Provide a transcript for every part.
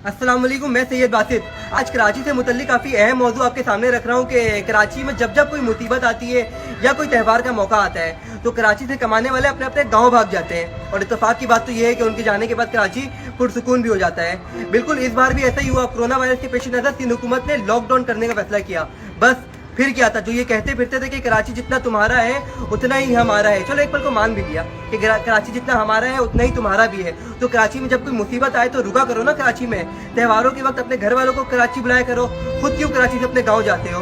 अस्सलाम वालेकुम, मैं सैयद बासित आज कराची से मुतल्लिक काफ़ी अहम मौजू आपके सामने रख रहा हूँ कि कराची में जब जब कोई मुसीबत आती है या कोई त्यौहार का मौका आता है तो कराची से कमाने वाले अपने अपने गांव भाग जाते हैं। और इत्तेफाक की बात तो ये है कि उनके जाने के बाद कराची पुरसुकून भी हो जाता है। बिल्कुल इस बार भी ऐसा ही हुआ। कोरोना वायरस के पेश नज़र सिंध हुकूमत ने लॉकडाउन करने का फैसला किया। बस फिर क्या था, जो ये कहते फिरते थे कि कराची जितना तुम्हारा है उतना ही हमारा है, चलो एक पल को मान भी लिया कि कराची जितना हमारा है उतना ही तुम्हारा भी है। तो कराची में जब कोई मुसीबत आए तो रुका करो ना कराची में। त्योहारों के वक्त अपने घर वालों को कराची बुलाया करो, खुद क्यों कराची से अपने गाँव जाते हो।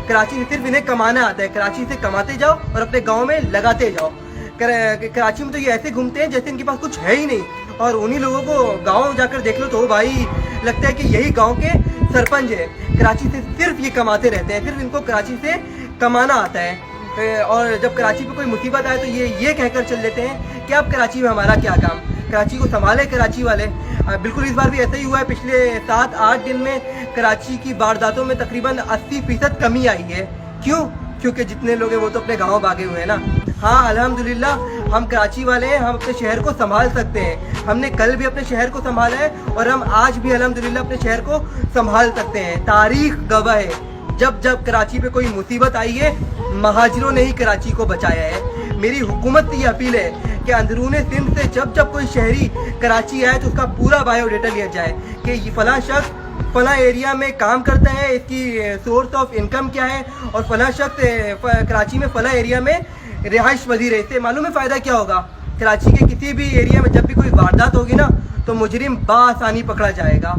कराची से सिर्फ इन्हें कमाना आता है, कराची से कमाते जाओ और अपने गाँव में लगाते जाओ। कराची में तो ये ऐसे घूमते हैं जैसे इनके पास कुछ है ही नहीं, और उन्हीं लोगों को गाँव जाकर देख लो तो भाई लगता है कि यही गाँव के सरपंच है। कराची से सिर्फ ये कमाते रहते हैं, सिर्फ इनको कराची से कमाना आता है। और जब कराची पे कोई मुसीबत आए तो ये कहकर चल देते हैं कि अब कराची में हमारा क्या काम, कराची को संभाले कराची वाले। बिल्कुल इस बार भी ऐसा ही हुआ है। पिछले 7-8 दिन में कराची की वारदातों में तकरीबन 80% कमी आई है। क्यों? क्योंकि जितने लोग हैं वो तो अपने गाँव भागे हुए हैं ना। हाँ अल्हम्दुलिल्लाह हम कराची वाले हैं, हम अपने शहर को संभाल सकते हैं। हमने कल भी अपने शहर को संभाला है और हम आज भी अल्हम्दुलिल्लाह अपने शहर को संभाल सकते हैं। तारीख गवाह है, जब जब कराची पे कोई मुसीबत आई है महाजिरों ने ही कराची को बचाया है। मेरी हुकूमत की अपील है कि अंदरूने सिंध से जब जब कोई शहरी कराची आए तो उसका पूरा बायोडाटा लिया जाए कि ये फलां शख्स फला एरिया में काम करता है, इसकी सोर्स ऑफ इनकम क्या है, और फला शख्स कराची में फला एरिया में रिहाइश पजीर है। इससे मालूम है फ़ायदा क्या होगा। कराची के किसी भी एरिया में जब भी कोई वारदात होगी ना तो मुजरिम बासानी पकड़ा जाएगा।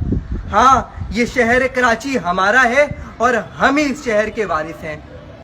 हाँ, ये शहर कराची हमारा है और हम ही इस शहर के वारिस हैं।